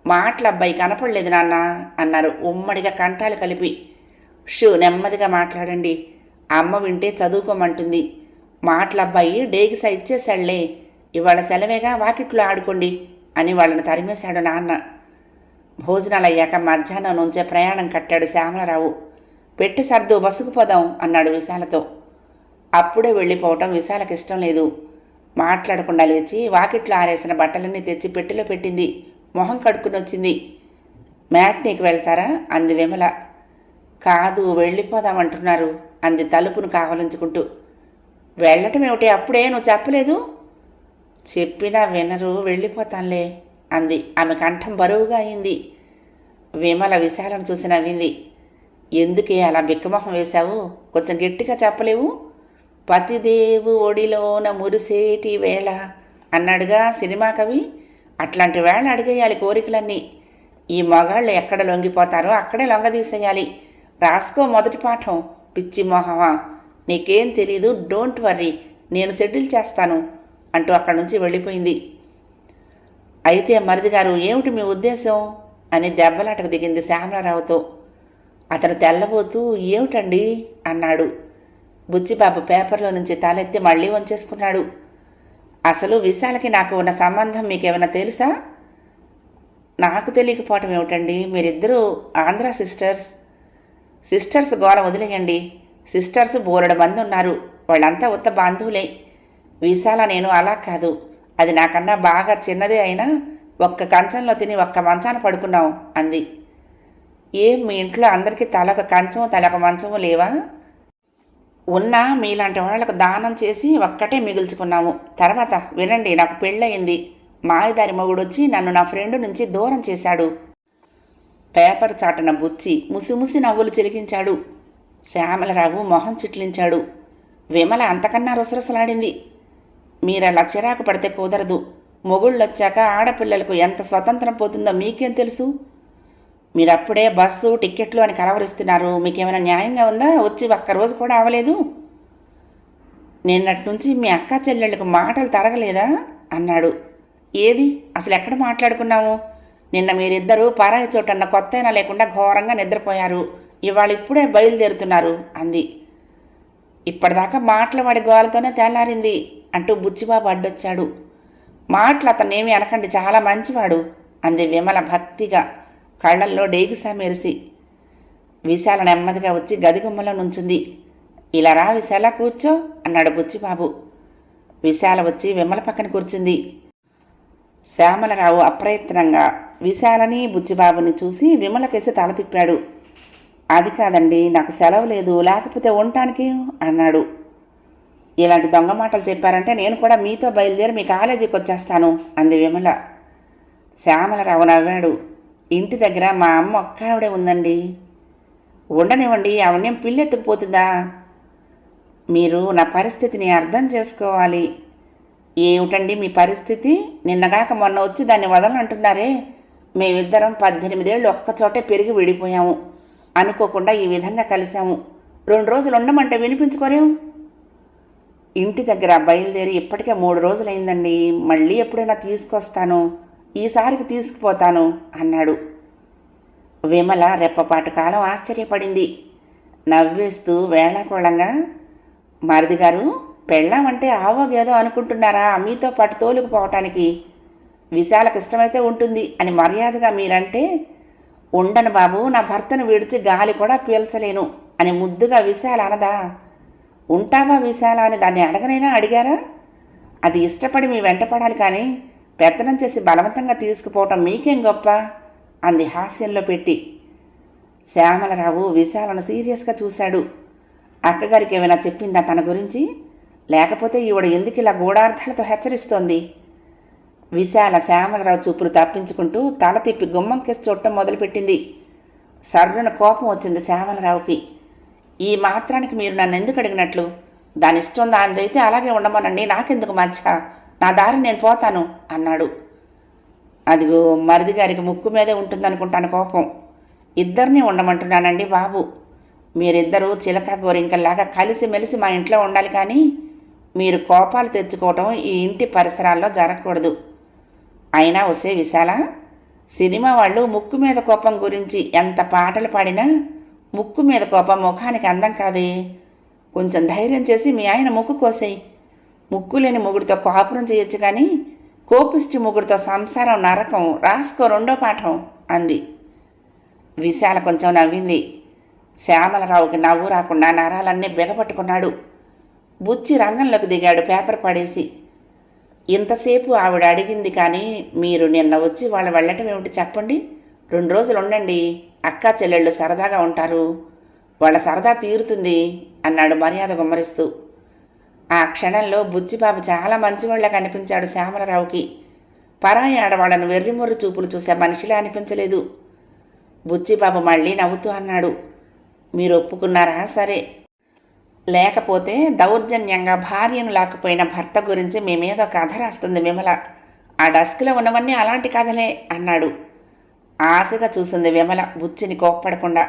మాటల అబ్బాయి కనపడలేదు నాన్న అన్నారు ఉమ్మడిగా కంఠాలు కలిపి. నెమ్మదిగా మాట్లాడండి, అమ్మ వింటే చదువుకోమంటుంది. మాటల అబ్బాయి డేగిసా ఇచ్చేశాళ్లే, ఇవాళ సెలవేగా, వాకిట్లో ఆడుకోండి అని వాళ్ళని తరిమేశాడు నాన్న. భోజనాలు అయ్యాక మధ్యాహ్నం నుంచే ప్రయాణం కట్టాడు శ్యామలరావు. పెట్టి సర్దు, బస్సుకు పోదాం అన్నాడు విశాలతో. అప్పుడే వెళ్ళిపోవటం విశాలకి ఇష్టం లేదు. మాట్లాడకుండా లేచి వాకిట్లో ఆరేసిన బట్టలన్నీ తెచ్చి పెట్టెలో పెట్టింది. మొహం కడుక్కుని వచ్చింది. మ్యాట్నీకి వెళ్తారా అంది విమల. కాదు, వెళ్ళిపోదామంటున్నారు అంది తలుపును కావలించుకుంటూ. వెళ్ళటం ఏమిటి, అప్పుడే నువ్వు చెప్పలేదు? చెప్పినా వినరు, వెళ్ళిపోతానులే అంది. ఆమె కంఠం బరువుగా అయింది. విమల విశాలను చూసి నవ్వింది. ఎందుకే అలా బిక్కమొహం వేశావు, కొంచెం గట్టిగా చెప్పలేవు? పతిదేవు ఒడిలోన మురిసేటి వేళ అన్నాడుగా సినిమా కవి. అట్లాంటి వేళ అడిగేయాలి కోరికలన్నీ. ఈ మగాళ్ళు ఎక్కడ లొంగిపోతారో అక్కడే లొంగదీసేయాలి. రాసుకో మొదటి పాఠం. పిచ్చి మొహమా, నీకేం తెలీదు, డోంట్ వర్రీ, నేను సెటిల్ చేస్తాను అంటూ అక్కడి నుంచి వెళ్ళిపోయింది. అయితే మరిది గారు, ఏమిటి మీ ఉద్దేశం అని దెబ్బలాటకు దిగింది శ్యామలరావుతో. అతను తెల్లబోతూ, ఏమిటండి అన్నాడు. బుచ్చిబాబు పేపర్లో నుంచి తలెత్తి మళ్ళీ వంచేసుకున్నాడు. అసలు విశాలకి నాకు ఉన్న సంబంధం మీకేమైనా తెలుసా? నాకు తెలియకపోవటం ఏమిటండి, మీరిద్దరూ ఆంధ్ర సిస్టర్స్ గోల వదిలేయండి. సిస్టర్స్ బోలెడు మంది ఉన్నారు, వాళ్ళంతా ఉత్త బంధువులే. విశాల నేను అలా కాదు, అది నాకన్నా బాగా చిన్నదే అయినా ఒక్క కంచంలో తిని ఒక్క మంచాన పడుకున్నాం అంది. ఏం మీ ఇంట్లో అందరికీ తలొక కంచం తలొక మంచము లేవా? ఉన్నా మీలాంటి వాళ్లకు దానం చేసి ఒక్కటే మిగుల్చుకున్నాము. తర్వాత వినండి, నాకు పెళ్ళయింది. మాయదారి మొగుడొచ్చి నన్ను నా ఫ్రెండ్ నుంచి దూరం చేశాడు. పేపర్ చాటున బుచ్చి ముసిముసి నవ్వులు చిలికించాడు. శ్యామలరావు మొహం చిట్లించాడు. విమల అంతకన్నా రుసరుసలాడింది. మీరలా చిరాకు పడితే కుదరదు. మొగుళ్ళొచ్చాక ఆడపిల్లలకు ఎంత స్వతంత్రం పోతుందో మీకేం తెలుసు? మీరప్పుడే బస్సు టిక్కెట్లు అని కలవరిస్తున్నారు. మీకేమైనా న్యాయంగా ఉందా? వచ్చి ఒక్కరోజు కూడా అవ్వలేదు. నిన్నటి నుంచి మీ అక్క చెల్లెళ్ళకు మాటలు తరగలేదా అన్నాడు. ఏది అసలు ఎక్కడ మాట్లాడుకున్నాము? నిన్న మీరిద్దరూ పరాయి చోటన్న కొత్తైనా లేకుండా ఘోరంగా నిద్రపోయారు. ఇవాళ ఇప్పుడే బయలుదేరుతున్నారు అంది. ఇప్పటిదాకా మాటల వాడి గోలతోనే తెల్లారింది అంటూ బుచ్చిబాబు అడ్డొచ్చాడు. మాటలు అతన్నేమీ అనకండి, చాలా మంచివాడు అంది విమల భక్తిగా, కళ్ళల్లో డేగిసా మెరిసి. విశాల నెమ్మదిగా వచ్చి గదిగుమ్మలో నుంచుంది. ఇలా రా విశాల, కూర్చో అన్నాడు బుచ్చిబాబు. విశాల వచ్చి విమల పక్కన కూర్చుంది. శ్యామలరావు అప్రయత్నంగా విశాలని బుచ్చిబాబుని చూసి విమలకేసి తల తిప్పాడు. అది కాదండి, నాకు సెలవు లేదు, లేకపోతే ఉండటానికి అన్నాడు. ఇలాంటి దొంగ మాటలు చెప్పారంటే నేను కూడా మీతో బయలుదేరి మీ కాలేజీకి వచ్చేస్తాను అంది విమల. శ్యామలరావు నవ్వాడు. ఇంటి దగ్గర మా అమ్మ ఒక్క ఆవిడే ఉందండి. ఉండనివ్వండి, ఆవిడేం పిల్లెత్తుకుపోతుందా? మీరు నా పరిస్థితిని అర్థం చేసుకోవాలి. ఏమిటండి మీ పరిస్థితి? నిన్నగాక మొన్న వచ్చి దాన్ని వదలనంటున్నారే. మేమిద్దరం 18 ఏళ్ళు ఒక్కచోటే పెరిగి విడిపోయాము. అనుకోకుండా ఈ విధంగా కలిశాము. 2 రోజులు ఉండమంటే వినిపించుకోరేం? ఇంటి దగ్గర బయలుదేరి ఇప్పటికే 3 రోజులైందండి. మళ్ళీ ఎప్పుడైనా తీసుకొస్తాను, ఈసారికి తీసుకుపోతాను అన్నాడు. విమల రెప్పపాటు కాలం ఆశ్చర్యపడింది. నవ్వేస్తూ వేళాకోళంగా, మరిది గారు, పెళ్ళామంటే ఆవోగేదో అనుకుంటున్నారా? మీతో పాటు తోలుకుపోవటానికి విశాలకు ఇష్టమైతే ఉంటుంది అని మర్యాదగా మీరంటే, ఉండను బాబు, నా భర్తను విడిచి గాలి కూడా పీల్చలేను అని ముద్దుగా విశాల అనదా? ఉంటావా విశాల అని దాన్ని అడగనైనా అడిగారా? అది ఇష్టపడి మీ వెంటపడాలి కానీ పెత్తనం చేసి బలవంతంగా తీసుకుపోవటం మీకేం గొప్ప అంది హాస్యంలో పెట్టి. శ్యామలరావు విశాలను సీరియస్గా చూశాడు. అక్కగారికి ఏమైనా చెప్పిందా తన గురించి? లేకపోతే ఈవిడ ఎందుకు ఇలా గూఢార్థాలతో హెచ్చరిస్తోంది? విశాల శ్యామలరావు చూపులు తప్పించుకుంటూ తల తిప్పి గుమ్మం కేసి చూడటం మొదలుపెట్టింది. సర్రున కోపం వచ్చింది శ్యామలరావుకి. ఈ మాత్రానికి మీరు నన్ను ఎందుకు అడిగినట్లు? దాని ఇష్టం దానిదైతే అలాగే ఉండమనండి, నాకెందుకు మధ్య? నా దారి నేను పోతాను అన్నాడు. అదిగో మరిది గారికి ముక్కు మీదే ఉంటుందనుకుంటాను కోపం. ఇద్దరినీ ఉండమంటున్నానండి బాబు. మీరిద్దరూ చిలక గోరింకల్లాగా కలిసిమెలిసి మా ఇంట్లో ఉండాలి కానీ మీరు కోపాలు తెచ్చుకోవటం ఈ ఇంటి పరిసరాల్లో జరగకూడదు. అయినా వసే విశాల, సినిమా వాళ్ళు ముక్కు మీద కోపం గురించి ఎంత పాటలు పాడినా ముక్కు మీద కోపం ముఖానికి అందం కాదే. కొంచెం ధైర్యం చేసి మీ ఆయన ముక్కు కోసేయి. ముక్కు లేని మొగుడితో కాపురం చేయొచ్చు కానీ కోపిష్టి మొగుడితో సంసారం నరకం, రాసుకో రెండో పాఠం అంది. విశాల కొంచెం నవ్వింది. శ్యామలరావుకి నవ్వు రాకుండా నరాలన్నీ బిగపట్టుకున్నాడు. బుచ్చి రంగంలోకి దిగాడు పేపర్ పడేసి. ఇంతసేపు ఆవిడ అడిగింది కానీ మీరు నిన్న వచ్చి వాళ్ళు వెళ్ళటం ఏమిటి చెప్పండి? 2 రోజులు ఉండండి, అక్కా చెల్లెళ్ళు సరదాగా ఉంటారు, వాళ్ళ సరదా తీరుతుంది అన్నాడు మర్యాద గుమ్మరిస్తూ. ఆ క్షణంలో బుచ్చిబాబు చాలా మంచివాళ్ళ కనిపించాడు శ్యామలరావుకి. పరాయి ఆడవాళ్లను వెర్రిమొర్రి చూపులు చూసే మనిషిలా అనిపించలేదు. బుచ్చిబాబు మళ్ళీ నవ్వుతూ అన్నాడు, మీరు ఒప్పుకున్నారా? సరే, లేకపోతే దౌర్జన్యంగా భార్యను లాక్కుపోయిన భర్త గురించి మేమేదో కథ రాస్తుంది విమల. ఆ డస్క్లో ఉన్నవన్నీ అలాంటి కథలే అన్నాడు. ఆశగా చూసింది విమల బుచ్చిని కోప్పడకుండా.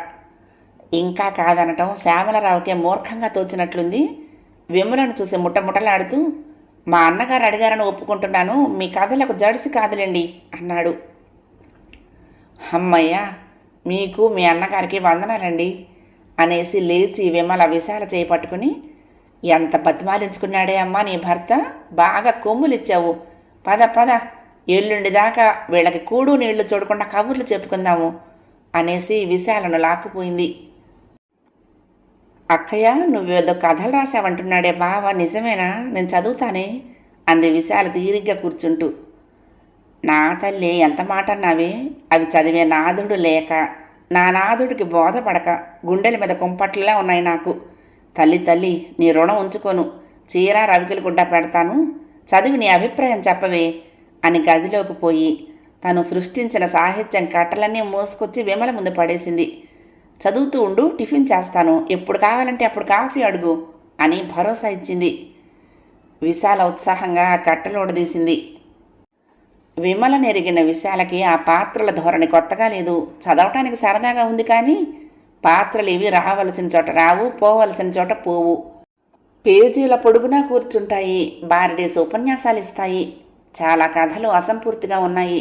ఇంకా కాదనటం శ్యామలరావుకే మూర్ఖంగా తోచినట్లుంది. విమలను చూసి ముట్టముట్టలాడుతూ, మా అన్నగారు అడిగారని ఒప్పుకుంటున్నాను, మీ కథలకు జడిసి కాదులేండి అన్నాడు. అమ్మయ్య, మీకు మీ అన్నగారికి వందనాలండి అనేసి లేచి విమల విశాల చేయి పట్టుకుని, ఎంత బతిమాలించుకున్నాడే అమ్మా నీ భర్త, బాగా కొమ్ములిచ్చావు, పద పద, ఎల్లుండి దాకా వీళ్ళకి కూడు నీళ్లు చూడకుండా కబుర్లు చెప్పుకుందాము అనేసి విశాలను లాక్కుపోయింది. అక్కయ్య, నువ్వేదో కథలు రాసావంటున్నాడే బావ, నిజమేనా? నేను చదువుతానే అంది విశాల తీరిగ్గా కూర్చుంటూ. నా తల్లి, ఎంత మాట అన్నావే? అవి చదివే నాదుడు లేక, నా నాదుడికి బోధపడక గుండెల మీద కుంపట్లలా ఉన్నాయి నాకు. తల్లి తల్లి, నీ రుణం ఉంచుకోను, చీర రవికిలు గుడ్డ పెడతాను, చదివి నీ అభిప్రాయం చెప్పవే అని గదిలోకి పోయి తను సృష్టించిన సాహిత్యం కట్టలన్నీ మోసుకొచ్చి విమల ముందు పడేసింది. చదువుతూ ఉండు, టిఫిన్ చేస్తాను, ఎప్పుడు కావాలంటే అప్పుడు కాఫీ అడుగు అని భరోసా ఇచ్చింది. విశాల ఉత్సాహంగా కట్టలోడదీసింది. విమల నెరిగిన విశాలకి ఆ పాత్రల ధోరణి కొత్తగా లేదు. చదవటానికి సరదాగా ఉంది కానీ పాత్రలు ఇవి రావలసిన చోట రావు, పోవలసిన చోట పోవు. పేజీల పొడుగునా కూర్చుంటాయి. బారిడేసి ఉపన్యాసాలు ఇస్తాయి. చాలా కథలు అసంపూర్తిగా ఉన్నాయి.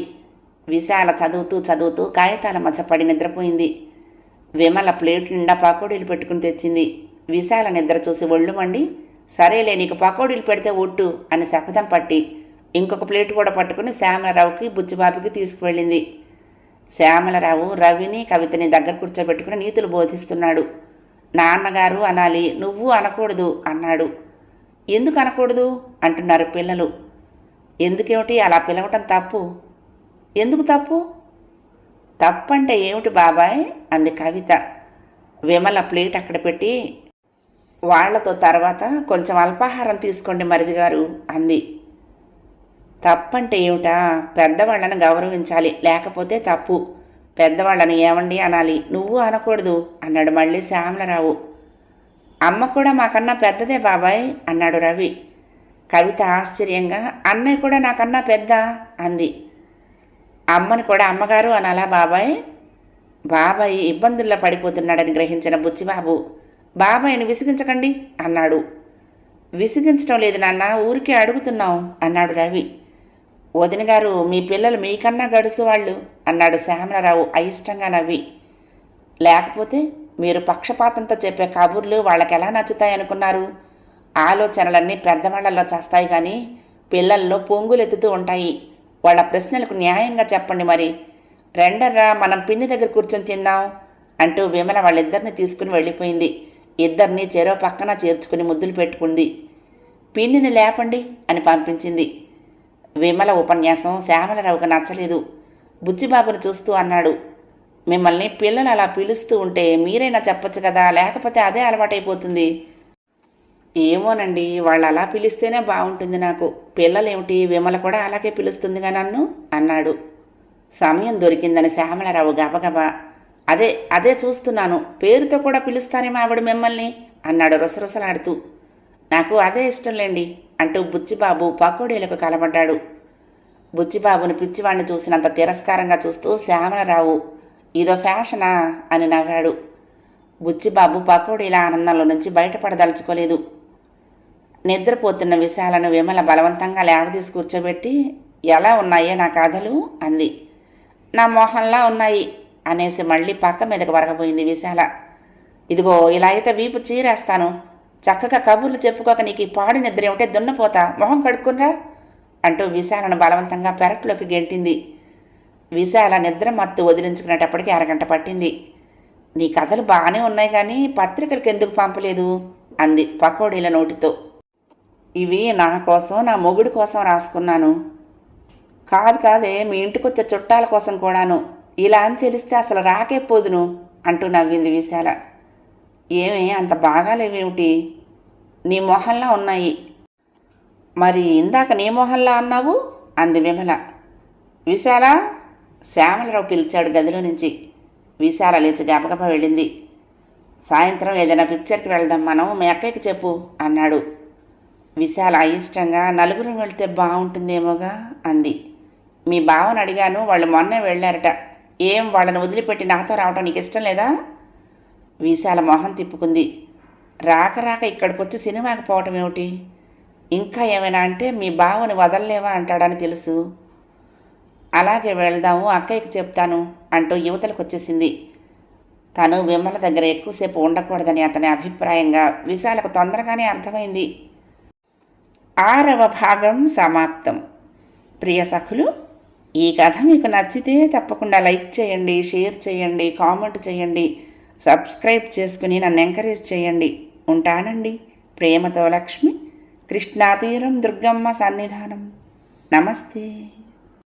విశాల చదువుతూ చదువుతూ కాగితాల మధ్య పడి నిద్రపోయింది. విమల ప్లేట్ నిండా పకోడీలు పెట్టుకుని తెచ్చింది. విశాల నిద్ర చూసి ఒళ్ళు మండి, సరేలే నీకు పకోడీలు పెడితే ఒట్టు అని శపథం పట్టి ఇంకొక ప్లేట్ కూడా పట్టుకుని శ్యామలరావుకి బుచ్చిబాబుకి తీసుకువెళ్ళింది. శ్యామలరావు రవిని కవితని దగ్గర కూర్చోబెట్టుకుని నీతులు బోధిస్తున్నాడు. నాన్నగారు అనాలి, నువ్వు అనకూడదు అన్నాడు. ఎందుకు అనకూడదు అంటున్నారు పిల్లలు. ఎందుకేమిటి అలా పిలవటం తప్పు? ఎందుకు తప్పు? తప్పంటే ఏమిటి బాబాయ్ అంది కవిత. విమల ప్లేట్ అక్కడ పెట్టి, వాళ్లతో తర్వాత కొంచెం అల్పాహారం తీసుకోండి మరిదిగారు అంది. తప్పంటే ఏమిటా? పెద్దవాళ్లను గౌరవించాలి, లేకపోతే తప్పు. పెద్దవాళ్లను ఏమండి అనాలి, నువ్వు అనకూడదు అన్నాడు మళ్ళీ శ్యామలరావు. అమ్మ కూడా మాకన్నా పెద్దదే బాబాయ్ అన్నాడు రవి. కవిత ఆశ్చర్యంగా, అన్నయ్య కూడా నాకన్నా పెద్ద అంది. అమ్మని కూడా అమ్మగారు అనాలా బాబాయ్? బాబాయ్ ఇబ్బందుల్లో పడిపోతున్నాడని గ్రహించిన బుచ్చిబాబు, బాబాయ్ని విసిగించకండి అన్నాడు. విసిగించడం లేదు నాన్న, ఊరికే అడుగుతున్నాం అన్నాడు రవి. వదిన గారు, మీ పిల్లలు మీకన్నా గడుసు వాళ్ళు అన్నాడు శ్యామలరావు అయిష్టంగా నవ్వి. లేకపోతే మీరు పక్షపాతంతో చెప్పే కబుర్లు వాళ్ళకి ఎలా నచ్చుతాయనుకున్నారు? ఆలోచనలన్నీ పెద్దవాళ్లలో చేస్తాయి కానీ పిల్లల్లో పొంగులెత్తుతూ ఉంటాయి. వాళ్ళ ప్రశ్నలకు న్యాయంగా చెప్పండి మరి. రెండర్రా మనం పిన్ని దగ్గర కూర్చొని తిందాం అంటూ విమల వాళ్ళిద్దరిని తీసుకుని వెళ్ళిపోయింది. ఇద్దరిని చెరో పక్కన చేర్చుకుని ముద్దులు పెట్టుకుంది. పిన్నిని లేపండి అని పంపించింది. విమల ఉపన్యాసం శ్యామలరావుకు నచ్చలేదు. బుచ్చిబాబుని చూస్తూ అన్నాడు, మిమ్మల్ని పిల్లలు అలా పిలుస్తూ ఉంటే మీరైనా చెప్పొచ్చు కదా, లేకపోతే అదే అలవాటైపోతుంది. ఏమోనండి, వాళ్ళు అలా పిలిస్తేనే బాగుంటుంది నాకు. పిల్లలేమిటి, విమల కూడా అలాగే పిలుస్తుందిగా నన్ను అన్నాడు. సమయం దొరికిందని శ్యామలరావు గబగబా, అదే చూస్తున్నాను, పేరుతో కూడా పిలుస్తానేమో ఆవిడ మిమ్మల్ని అన్నాడు రుసరుసలాడుతూ. నాకు అదే ఇష్టంలేండి అంటూ బుచ్చిబాబు పకోడీలకు కలబడ్డాడు. బుచ్చిబాబుని పిచ్చివాణ్ణి చూసినంత తిరస్కారంగా చూస్తూ శ్యామలరావు, ఇదో ఫ్యాషనా అని నవ్వాడు. బుచ్చిబాబు పకోడీల ఆనందంలో నుంచి బయటపడదలుచుకోలేదు. నిద్రపోతున్న విశాలను విమల బలవంతంగా లేవదీసి కూర్చోబెట్టి, ఎలా ఉన్నాయే నా కథలు అంది. నా మోహంలా ఉన్నాయి అనేసి మళ్ళీ పక్క మీదకు వరగబోయింది విశాల. ఇదిగో ఇలా అయితే వీపు చీరేస్తాను. చక్కగా కబుర్లు చెప్పుకోక నీకు ఈ పాడు నిద్ర ఏమిటే, దున్నపోతా, మొహం కడుక్కునరా అంటూ విశాలను బలవంతంగా పెరట్లోకి గెంటింది. విశాల నిద్ర మత్తు వదిలించుకునేటప్పటికి అరగంట పట్టింది. నీ కథలు బాగానే ఉన్నాయి కానీ పత్రికలకు ఎందుకు పంపలేదు అంది పకోడీల నోటితో. ఇవి నా కోసం, నా మొగుడి కోసం రాసుకున్నాను. కాదే, మీ ఇంటికొచ్చే చుట్టాల కోసం కూడాను. ఇలా అని తెలిస్తే అసలు రాకే పోదును అంటూ నవ్వింది విశాల. ఏమే అంత బాగాలేవేమిటి? నీ మొహంలా ఉన్నాయి. మరి ఇందాక నీ మొహంలా అన్నావు అంది విమల. విశాల, శ్యామలరావు పిలిచాడు గదిలో నుంచి. విశాల లేచి గబగబా వెళ్ళింది. సాయంత్రం ఏదైనా పిక్చర్కి వెళ్దాం మనం, మీ అక్కయ్యకి చెప్పు అన్నాడు. విశాల అయిష్టంగా, నలుగురం వెళ్తే బాగుంటుందేమోగా అంది. మీ బావని అడిగాను, వాళ్ళు మొన్నే వెళ్ళారట. ఏం వాళ్ళని వదిలిపెట్టి నాతో రావడం నీకు ఇష్టం లేదా? విశాల మొహం తిప్పుకుంది. రాక ఇక్కడికి వచ్చి సినిమాకి పోవటం ఏమిటి? ఇంకా ఏమైనా అంటే మీ బావని వదలలేవా అంటాడని తెలుసు. అలాగే వెళ్దాము, అక్కయ్యకి చెప్తాను అంటూ యువతలకు వచ్చేసింది. తను విమల దగ్గర ఎక్కువసేపు ఉండకూడదని అతని అభిప్రాయంగా విశాలకు తొందరగానే అర్థమైంది. 6వ భాగం సమాప్తం. ప్రియ సఖులు, ఈ కథ మీకు నచ్చితే తప్పకుండా లైక్ చేయండి, షేర్ చేయండి, కామెంట్ చేయండి, సబ్స్క్రైబ్ చేసుకుని నన్ను ఎంకరేజ్ చేయండి. ఉంటానండి. ప్రేమతో లక్ష్మి, కృష్ణాతీరం దుర్గమ్మ సన్నిధానం. నమస్తే.